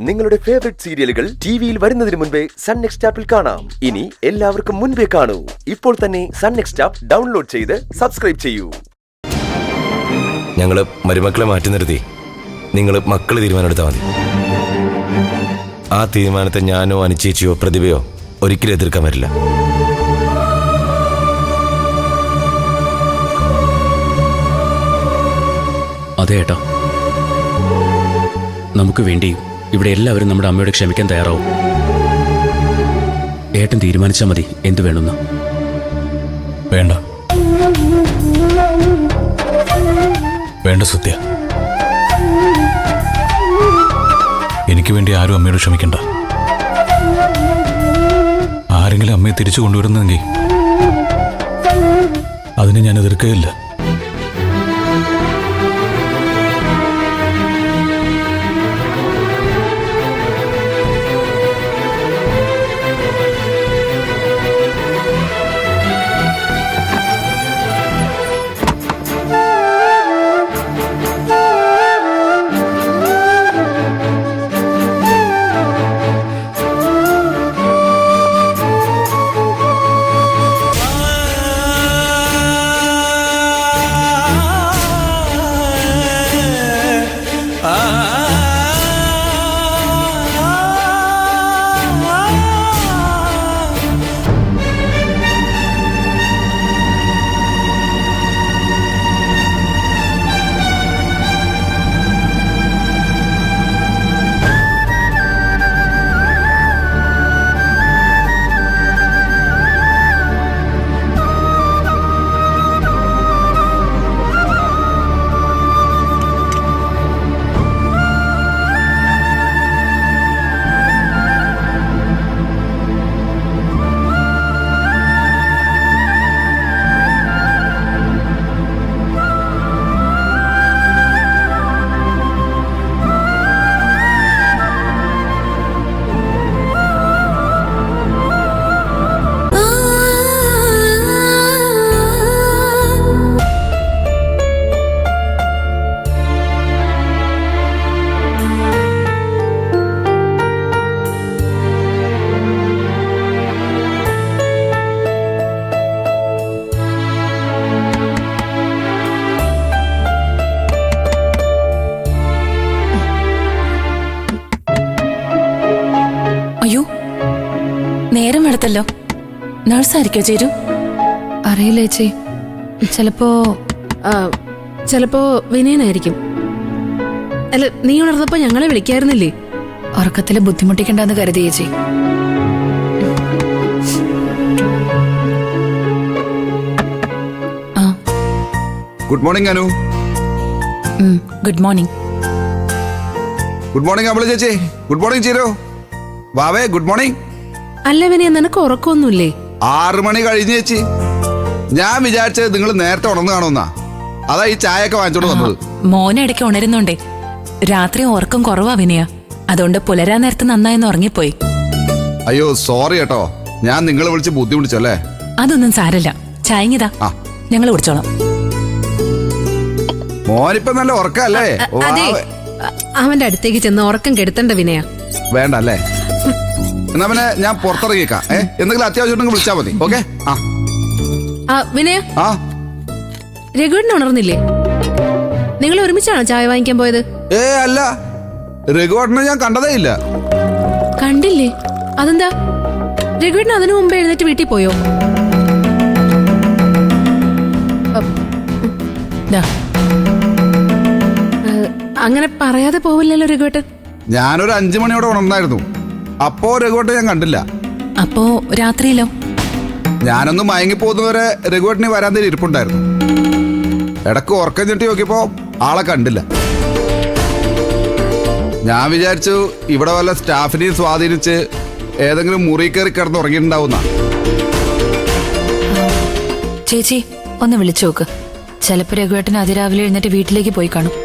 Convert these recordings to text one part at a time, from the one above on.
നിങ്ങളുടെ ഫേവറേറ്റ് സീരിയലുകൾ ടിവിയിൽ വരുന്നതിന് മുൻപേ സൺ നെക്സ്റ്റ് ആപ്പിൽ കാണാം. ഇനി എല്ലാവർക്കും മുൻപേ കാണൂ. ഇപ്പോൾ തന്നെ സൺ നെക്സ്റ്റ് ആപ്പ് ഡൗൺലോഡ് ചെയ്ത് സബ്സ്ക്രൈബ് ചെയ്യൂ. ഞങ്ങള് മരുമക്കളെ മാറ്റി നിർത്തി നിങ്ങൾ മക്കള് തീരുമാനമെടുത്താൽ മതി. ആ തീരുമാനത്തെ ഞാനോ അനുചേച്ചിയോ പ്രതിഭയോ ഒരിക്കലും എതിർക്കാൻ വരില്ല. അതെ ഏട്ടാ, നമുക്ക് വേണ്ടി ഇവിടെ എല്ലാവരും നമ്മുടെ അമ്മയോട് ക്ഷമിക്കാൻ തയ്യാറാവും. ഏട്ടൻ തീരുമാനിച്ചാൽ മതി എന്തു വേണമെന്ന്. വേണ്ട വേണ്ട സത്യ, എനിക്ക് വേണ്ടി ആരും അമ്മയോട് ക്ഷമിക്കണ്ട. ആരെങ്കിലും അമ്മയെ തിരിച്ചു കൊണ്ടുവരുന്നെങ്കിൽ അതിനെ ഞാൻ എതിർക്കുകയില്ല. അയ്യോ, നേരം എടുത്തല്ലോ. നഴ്സായിരിക്കോ ചേരു? അറിയില്ല ചേച്ചി, ചിലപ്പോ വിനയനായിരിക്കും. അല്ല, നീ ഉണർന്നപ്പോ ഞങ്ങളെ വിളിക്കായിരുന്നില്ലേ? ഉറക്കത്തില് ബുദ്ധിമുട്ടിക്കണ്ടെന്ന് കരുതി ചേച്ചി. Good morning Anu. Good morning. Good morning Amala ചേച്ചി. ഗുഡ് മോർണിംഗ് ചീരോ. വാവേ ഗുഡ് മോർണിംഗ്. അല്ല വിനയ, നിനക്ക് ഉറക്കമൊന്നുമില്ലേ? 6 മണി കഴിഞ്ഞ് ചേച്ചി. ഞാൻ വിചാരിച്ചത് നിങ്ങൾ നേരത്തെ ഉണർന്നു കാണുമെന്നാ. അതാ ഈ ചായയൊക്കെ വാങ്ങിച്ചോണ്ട് വന്നത്. മോനിടയ്ക്ക് ഉണരുന്നുണ്ടേ. രാത്രി ഉറക്കം കുറവാ വിനയ, അതുകൊണ്ട് പുലരാൻ നേരത്ത് നന്നായെന്ന് ഉറങ്ങിപ്പോയി. അയ്യോ സോറി കേട്ടോ, ഞാൻ നിങ്ങളെ വിളിച്ച് ബുദ്ധിമുട്ടിച്ചല്ലേ. അതൊന്നും സാരല്ല. ചായങ്ങിതാ, ഞങ്ങൾ കുടിച്ചോളാം. മോനിപ്പോ നല്ല ഉറക്കല്ലേ? അവന്റെ അടുത്തേക്ക് ചെന്ന് ഉറക്കം കെടുത്തണ്ട വിനയ. വേണ്ട അല്ലേ? എന്നാ പിന്നെ ഞാൻ പുറത്തിറങ്ങിയേക്കാം. എന്തെങ്കിലും അത്യാവശ്യം ഉണ്ടെങ്കിൽ വിളിച്ചാ മതി. ഓക്കെ. വിനയ, രഘുവേട്ടൻ ഉണർന്നില്ലേ? നിങ്ങൾ ഒരുമിച്ചാണോ ചായ വാങ്ങിക്കാൻ പോയത്? അല്ല, രഘുവേട്ടനെ ഞാൻ കണ്ടതേ ഇല്ല. കണ്ടില്ലേ? അതെന്താ? രഘുവേട്ടൻ അതിനു മുമ്പ് എഴുന്നേറ്റ് വീട്ടിൽ പോയോ? അങ്ങനെ പറയാതെ പോവില്ലല്ലോ രഘുവേട്ടൻ. ഞാനൊരു 5 മണിയോടെ ഉണർന്നായിരുന്നു. അപ്പോ രഘുവേട്ടൻ ഞാൻ കണ്ടില്ല. അപ്പോ രാത്രിയിലോ? ഞാനൊന്ന് മയങ്ങിപ്പോകുന്നവരെ രഘുവേട്ടനെ വരാൻ ഇരിപ്പുണ്ടായിരുന്നു. ഇടക്ക് ഉറക്കം ഞെട്ടി നോക്കിയപ്പോ ആളെ കണ്ടില്ല. ഞാൻ വിചാരിച്ചു ഇവിടെ വല്ല സ്റ്റാഫിനെയും സ്വാധീനിച്ച് ഏതെങ്കിലും മുറി കയറി കിടന്ന് ഉറങ്ങിയിട്ടുണ്ടാവുന്ന. ചേച്ചി ഒന്ന് വിളിച്ചു നോക്ക്. ചിലപ്പോ രഘുവേട്ടൻ അതിരാവിലെ എഴുന്നേറ്റ് വീട്ടിലേക്ക് പോയി കാണും.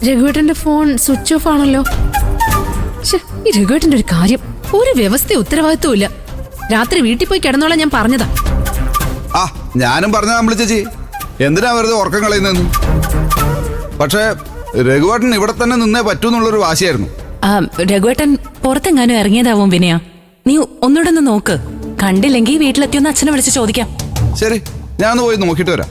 രഘുവേട്ടന്റെ ഫോൺ സ്വിച്ച് ഓഫ് ആണല്ലോ. ഈ രഘുവേട്ടന്റെ ഒരു കാര്യം, ഒരു വ്യവസ്ഥ ഉത്തരവാദിത്വം ഇല്ല. രാത്രി വീട്ടിൽ പോയി കിടന്നോളാം ഞാൻ പറഞ്ഞതാ. ആ ഞാനും പറഞ്ഞ നമ്മൾ ചേച്ചി എന്തിനാ വെറുതെ ഉറക്കം കളയുന്നെന്ന്. പക്ഷേ രഘുവേട്ടൻ ഇവിടെ തന്നെ നിന്നേ പറ്റൂന്നുള്ളൊരു വാശിയായിരുന്നു. രഘുവേട്ടൻ പുറത്തെങ്ങാനും ഇറങ്ങിയതാവും വിനയ. നീ ഒന്നുകൂടെ ഒന്ന് നോക്ക്. കണ്ടില്ലെങ്കിൽ വീട്ടിലെത്തിയൊന്ന് അച്ഛനെ വിളിച്ച് ചോദിക്കാം. ശരി, ഞാൻ ഒന്ന് പോയി നോക്കിയിട്ട് വരാം.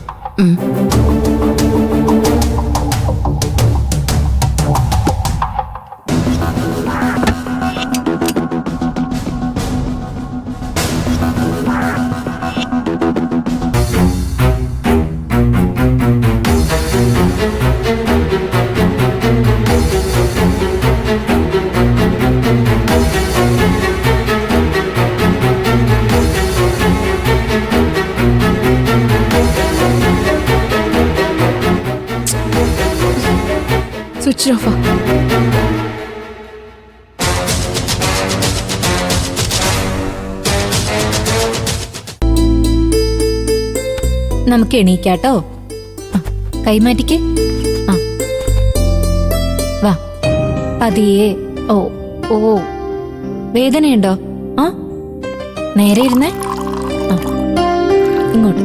സ്വിച്ച് ഓഫാ. നമുക്ക് എണീക്കാട്ടോ. കൈമാറ്റിക്ക്. ആ വാ പതിയെ. ഓ ഓ വേദനയുണ്ടോ? ആ നേരെ ഇരുന്നേ. ആ ഇങ്ങോട്ട്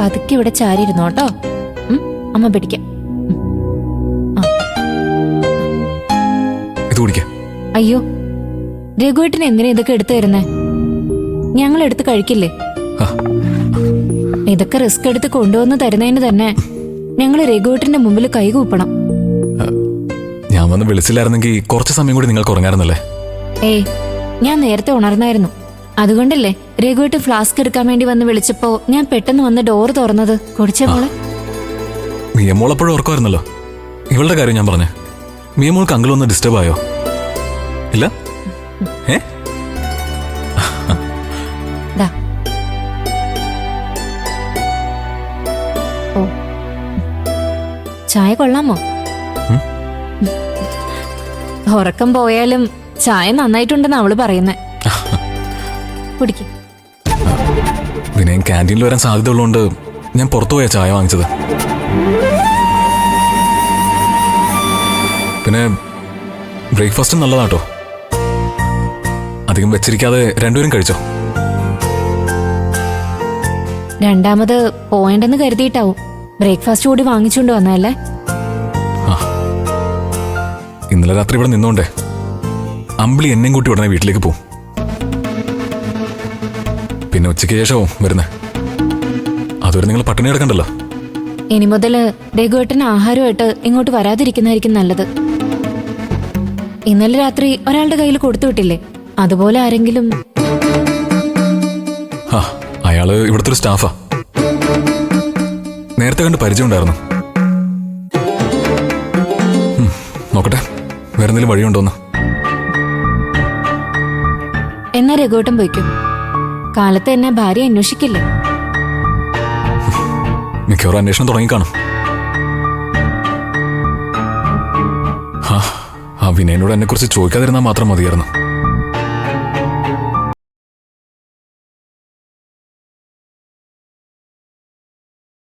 പതുക്കെ ഇവിടെ ചാരി ഇരുന്നോട്ടോ. അമ്മ പിടിക്കാം. അയ്യോ രഘുവേട്ടന് എന്തിനാ ഇതൊക്കെ എടുത്തു തരുന്നേ? ഞങ്ങൾ എടുത്ത് കഴിക്കില്ലേ? ഇതൊക്കെ റിസ്ക് എടുത്ത് കൊണ്ടുവന്ന് തരുന്നതിന് തന്നെ ഞങ്ങൾ രഘുവേട്ടന്റെ മുമ്പിൽ കൈകൂപ്പണം. ഞാൻ വന്ന് വിളിച്ചില്ലായിരുന്നെങ്കിൽ കുറച്ച് സമയം കൂടി നിങ്ങൾക്ക് ഉറങ്ങാറുന്നല്ലേ? ഏയ് ഞാൻ നേരത്തെ ഉണർന്നായിരുന്നു. അതുകൊണ്ടല്ലേ രഘുവേട്ട് ഫ്ലാസ്ക് എടുക്കാൻ വേണ്ടി വന്ന് വിളിച്ചപ്പോ ഞാൻ പെട്ടെന്ന് വന്ന് ഡോറ് തുറന്നത്. കുടിച്ചേ മോളെ. മിയമോളപ്പോഴും ഉറക്കമായിരുന്നല്ലോ. ഇവളുടെ കാര്യം ഞാൻ പറഞ്ഞേ. മിയമോൾക്ക് അങ്കിൾ ഒന്ന് ഡിസ്റ്റർബ് ആയോ? ഇല്ല. ഓ ചായ കൊള്ളാമോ? ഉറക്കം പോയാലും ചായ നന്നായിട്ടുണ്ടെന്ന് അവള് പറയുന്നേ. കുടിക്ക്. വിനയൻ ക്യാൻറ്റീനിൽ വരാൻ സാധ്യത ഉള്ളതുകൊണ്ട് ഞാൻ പുറത്തു പോയാ ചായ വാങ്ങിച്ചത്. പിന്നെ ബ്രേക്ക്ഫാസ്റ്റ് നല്ലതാട്ടോ. അധികം വെച്ചിരിക്കാതെ രണ്ടുപേരും കഴിച്ചോ? രണ്ടാമത് പോയിണ്ടെന്ന് കരുതിയിട്ടാവും ബ്രേക്ക്ഫാസ്റ്റ് കൂടി വാങ്ങിച്ചുകൊണ്ട് വന്നല്ലേ. ഇന്നലെ രാത്രി ഇവിടെ നിന്നോണ്ടേ അമ്പിളി എന്നെയും കൂട്ടി ഉടനെ വീട്ടിലേക്ക് പോവും. പിന്നെ ഉച്ചയ്ക്ക് ശേഷവും വരുന്നേ. അതുവരെ നിങ്ങൾ പട്ടിണി കിടക്കണ്ടല്ലോ. ഇനി മുതൽ രഘുവേട്ടന് ആഹാരമായിട്ട് ഇങ്ങോട്ട് വരാതിരിക്കുന്നതായിരിക്കും നല്ലത്. ഇന്നലെ രാത്രി ഒരാളുടെ കയ്യിൽ കൊടുത്തു വിട്ടില്ലേ? അതുപോലെ ആരെങ്കിലും. അയാള് ഇവിടുത്തെ ഒരു സ്റ്റാഫാ. നേരത്തെ കണ്ട് പരിചയം ഉണ്ടായിരുന്നു. നോക്കട്ടെ വേറെ എന്തെങ്കിലും വഴിയുണ്ടോന്ന്. എന്നാ രഘുവേട്ടൻ പോയിക്കും. കാലത്ത് എന്നെ ഭാര്യ അന്വേഷിക്കില്ലേ? മിക്കവാറും അന്വേഷണം തുടങ്ങിക്കാണും. ആ വിനയനോട് എന്നെ കുറിച്ച് ചോദിക്കാതിരുന്നാൽ മാത്രം മതിയായിരുന്നു.